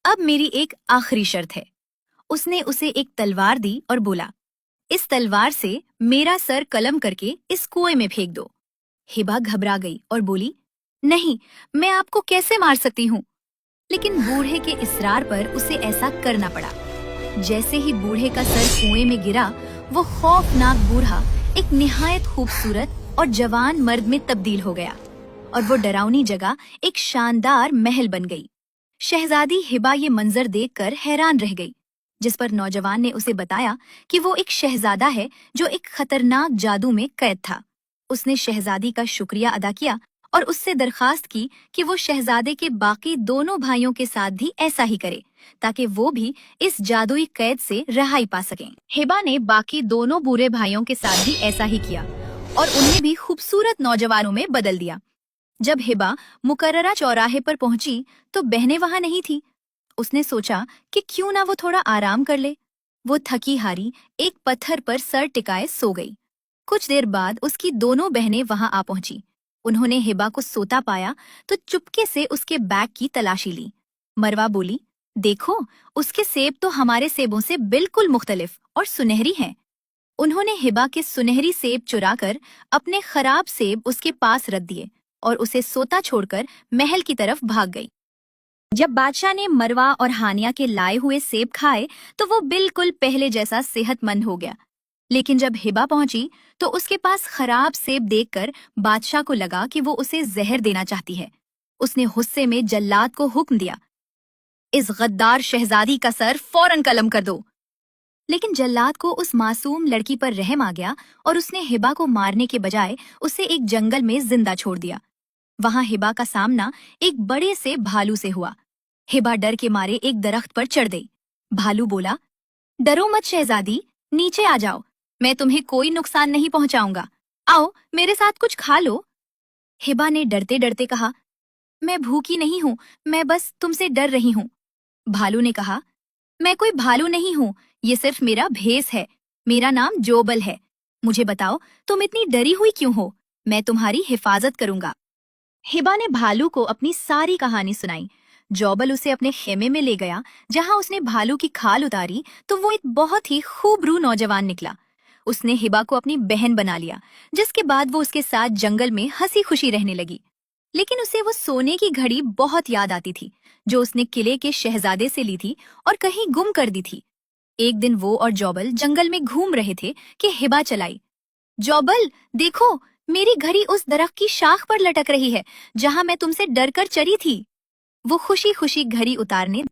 अब मेरी एक आखिरी शर्त है। उसने उसे एक तलवार दी और बोला, इस तलवार से मेरा सर कलम करके इस कुएं में फेंक दो। हिबा घबरा गई और बोली, नहीं, मैं आपको कैसे मार सकती हूँ। लेकिन बूढ़े के इसरार पर उसे ऐसा करना पड़ा। जैसे ही बूढ़े का सर कुएं में गिरा, वो खौफनाक बूढ़ा एक निहायत खूबसूरत और जवान मर्द में तब्दील हो गया और वो डरावनी जगह एक शानदार महल बन गई। शहजादी हिबा ये मंजर देखकर हैरान रह गई, जिस पर नौजवान ने उसे बताया कि वो एक शहजादा है जो एक खतरनाक जादू में कैद था। उसने शहजादी का शुक्रिया अदा किया और उससे दरखास्त की कि वो शहजादे के बाकी दोनों भाइयों के साथ भी ऐसा ही करे, ताकि वो भी इस जादुई कैद से रहाई पा सकें। हिबा ने बाकी दोनों बुरे भाइयों के साथ भी ऐसा ही किया और उन्हें भी खूबसूरत नौजवानों में बदल दिया। जब हिबा मुकर्ररा चौराहे पर पहुंची तो बहनें वहां नहीं थी। उसने सोचा कि क्यों ना वो थोड़ा आराम कर ले। वो थकी हारी एक पत्थर पर सर टिकाए सो गई। कुछ देर बाद उसकी दोनों बहनें वहां आ पहुंची। उन्होंने हिबा को सोता पाया तो चुपके से उसके बैग की तलाशी ली। मरवा बोली, देखो, उसके सेब तो हमारे सेबों से बिल्कुल मुख्तलिफ और सुनहरी हैं। उन्होंने हिबा के सुनहरी सेब चुराकर अपने खराब सेब उसके पास रख दिए और उसे सोता छोड़कर महल की तरफ भाग गई। जब बादशाह ने मरवा और हानिया के लाए हुए सेब खाए तो वो बिल्कुल पहले जैसा सेहतमंद हो गया। लेकिन जब हिबा पहुंची तो उसके पास खराब सेब देखकर बादशाह को लगा कि वो उसे जहर देना चाहती है। उसने गुस्से में जल्लाद को हुक्म दिया, इस गद्दार शहजादी का सर फौरन कलम कर दो। लेकिन जल्लाद को उस मासूम लड़की पर रहम आ गया और उसने हिबा को मारने के बजाय उसे एक जंगल में जिंदा छोड़ दिया। वहां हिबा का सामना एक बड़े से भालू से हुआ। हिबा डर के मारे एक दरख्त पर चढ़ गई। भालू बोला, डरो मत शहजादी, नीचे आ जाओ, मैं तुम्हें कोई नुकसान नहीं पहुंचाऊंगा। आओ, मेरे साथ कुछ खा लो। हिबा ने डरते डरते कहा, मैं भूखी नहीं हूँ, मैं बस तुमसे डर रही हूँ। भालू ने कहा, मैं कोई भालू नहीं हूँ, ये सिर्फ मेरा भेस है। मेरा नाम जोबल है। मुझे बताओ, तुम इतनी डरी हुई क्यों हो? मैं तुम्हारी हिफाजत करूंगा। हिबा ने भालू को अपनी सारी कहानी सुनाई। जोबल उसे अपने खेमे में ले गया, जहां उसने भालू की खाल उतारी तो वो एक बहुत ही खूबरू नौजवान निकला। उसने हिबा को अपनी बहन बना लिया, जिसके बाद वो उसके साथ जंगल में हंसी खुशी रहने लगी। लेकिन उसे वो सोने की घड़ी बहुत याद आती थी, जो उसने किले के शहजादे से ली थी और कहीं गुम कर दी थी। एक दिन वो और जोबल जंगल में घूम रहे थे कि हिबा चलाई, जोबल, देखो, मेरी घड़ी उस दरख्त की शाख पर लटक रही है जहां मैं तुमसे डरकर चढ़ी थी। वो खुशी खुशी घड़ी उतारने